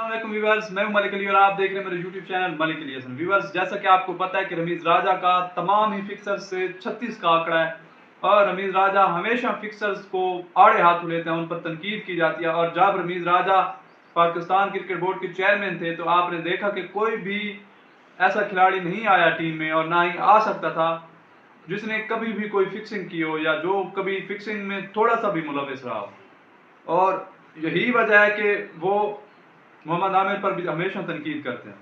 अस्सलाम व्यूअर्स, मैं हूं मलिक अली और आप देख रहे हैं मेरे YouTube channel Malik Ali Hasan. Viewers, जैसा कि आपको पता है कि रमीज राजा का तमाम ही फिक्सर्स से 36 का आंकड़ा है और रमीज राजा हमेशा फिक्सर्स को आड़े हाथों लेते हैं, उन पर तनकीद की जाती है। और जब रमीज राजा पाकिस्तान क्रिकेट बोर्ड के चेयरमैन थे तो आपने देखा कि कोई भी ऐसा खिलाड़ी नहीं आया टीम में और ना ही आ सकता था जिसने कभी भी कोई फिक्सिंग की हो या जो कभी फिक्सिंग में थोड़ा सा भी मुलविस रहा हो। और यही वजह है कि वो मोहम्मद आमिर पर भी हमेशा तनकीद करते हैं।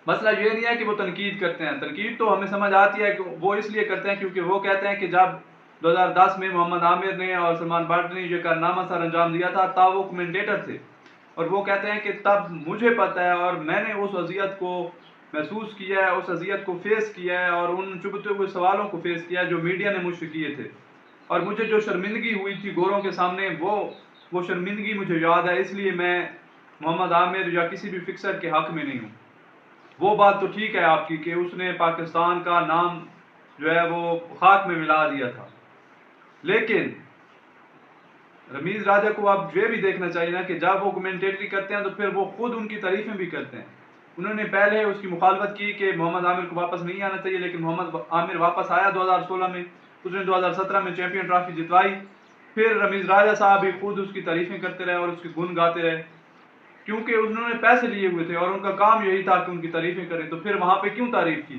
मसला ये नहीं है कि वो तनकीद करते हैं, तनकीद तो हमें समझ आती है कि वो इसलिए करते हैं क्योंकि वो कहते हैं कि जब 2010 में मोहम्मद आमिर ने और सलमान बट ने ये कारनामा सर अंजाम दिया था तब वो कमेंटेटर थे और वो कहते हैं कि तब मुझे पता है और मैंने उस अजियत को महसूस किया है, उस अजियत को फेस किया है और उन चुभते हुए सवालों को फेस किया है जो मीडिया ने मुझसे किए थे। और मुझे जो शर्मिंदगी हुई थी गोरों के सामने वो शर्मिंदगी मुझे याद है, इसलिए मैं मोहम्मद आमिर या किसी भी फिक्सर के हक में नहीं हूँ। वो बात तो ठीक है आपकी कि उसने पाकिस्तान का नाम जो है वो खाक में मिला दिया था, लेकिन रमीज राजा को आप ये भी देखना चाहिए ना कि जब वो कमेंटेटरी करते हैं तो फिर वो खुद उनकी तारीफें भी करते हैं। उन्होंने पहले उसकी मुखालफत की कि मोहम्मद आमिर को वापस नहीं आना चाहिए, लेकिन मोहम्मद आमिर वापस आया 2016 में, उसने 2017 में चैंपियन ट्रॉफी जितवाई। फिर रमीज राजा साहब भी खुद उसकी तारीफें करते रहे और उसके गुण गाते रहे क्योंकि उन्होंने पैसे लिए हुए थे और उनका काम यही था कि उनकी तारीफें करें। तो फिर वहां पे क्यों तारीफ की,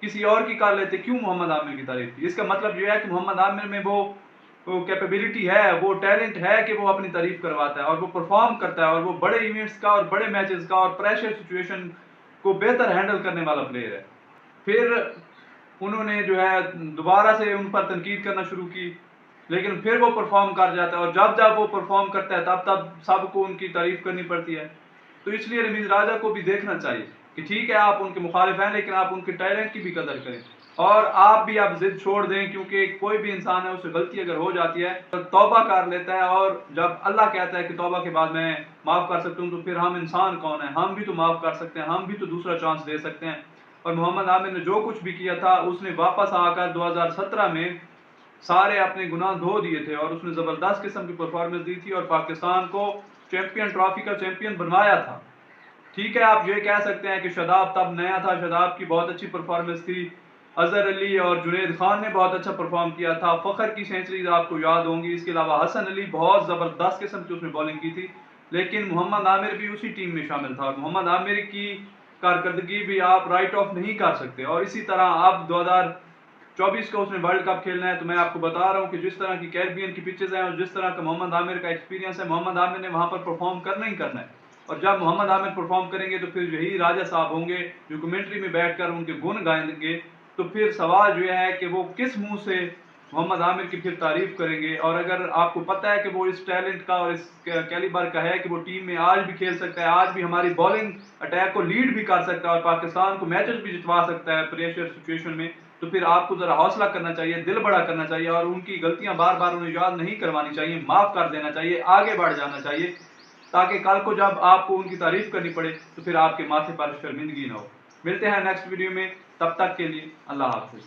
किसी और की कर लेते, क्यों मोहम्मद आमिर की तारीफ की? इसका मतलब यह है कि मोहम्मद आमिर में वो कैपेबिलिटी है, वो टैलेंट है कि वो अपनी तारीफ करवाता है और वो परफॉर्म करता है और वो बड़े इवेंट्स का और बड़े मैचेस का और प्रेशर सिचुएशन को बेहतर हैंडल करने वाला प्लेयर है। फिर उन्होंने जो है दोबारा से उन पर तनकीद करना शुरू की, लेकिन फिर वो परफॉर्म कर जाता है और जब जब वो परफॉर्म करता है तब तब सबको उनकी तारीफ करनी पड़ती है। तो इसलिए रमीज राजा को भी देखना चाहिए कि ठीक है आप उनके मुखालिफ हैं, लेकिन आप उनके टैलेंट की भी कदर करें और आप भी आप जिद छोड़ दें, क्योंकि कोई भी इंसान है उससे गलती अगर हो जाती है तो तौबा कर लेता है और जब अल्लाह कहता है कि तौबा के बाद मैं माफ़ कर सकता हूँ, तो फिर हम इंसान कौन है, हम भी तो माफ़ कर सकते हैं, हम भी तो दूसरा चांस दे सकते हैं। और मोहम्मद आमिर ने जो कुछ भी किया था उसने वापस आकर 2017 में सारे अपने गुनाह धो दिए थे और उसने ज़बरदस्त किस्म की परफॉर्मेंस दी थी और पाकिस्तान को चैंपियन ट्रॉफी का चैंपियन बनवाया था। ठीक है, आप ये कह सकते हैं कि शादाब तब नया था, शादाब की बहुत अच्छी परफॉर्मेंस थी, अजहर अली और जुनैद खान ने बहुत अच्छा परफॉर्म किया था, फ़खर की सेंचुरीज आपको याद होंगी, इसके अलावा हसन अली बहुत ज़बरदस्त किस्म की उसने बॉलिंग की थी। लेकिन मोहम्मद आमिर भी उसी टीम में शामिल था और मोहम्मद आमिर की कारकर्दगी भी आप राइट ऑफ नहीं कर सकते। और इसी तरह अब 2024 का उसने वर्ल्ड कप खेलना है, तो मैं आपको बता रहा हूँ कि जिस तरह की कैरिबियन की पिचेज हैं और जिस तरह का मोहम्मद आमिर का एक्सपीरियंस है, मोहम्मद आमिर ने वहाँ पर परफॉर्म करना ही करना है। और जब मोहम्मद आमिर परफॉर्म करेंगे तो फिर यही राजा साहब होंगे जो कमेंट्री में बैठकर उनके गुण गाएंगे। तो फिर सवाल जो है कि वो किस मुंह से मोहम्मद आमिर की फिर तारीफ करेंगे। और अगर आपको पता है कि वो इस टैलेंट का और इस कैलिबर का है कि वो टीम में आज भी खेल सकता है, आज भी हमारी बॉलिंग अटैक को लीड भी कर सकता है और पाकिस्तान को मैचेस भी जितवा सकता है प्रेशर सिचुएशन में, तो फिर आपको जरा हौसला करना चाहिए, दिल बड़ा करना चाहिए और उनकी गलतियां बार बार उन्हें याद नहीं करवानी चाहिए, माफ कर देना चाहिए, आगे बढ़ जाना चाहिए, ताकि कल को जब आपको उनकी तारीफ करनी पड़े तो फिर आपके माथे पर शर्मिंदगी ना हो। मिलते हैं नेक्स्ट वीडियो में, तब तक के लिए अल्लाह हाफिज।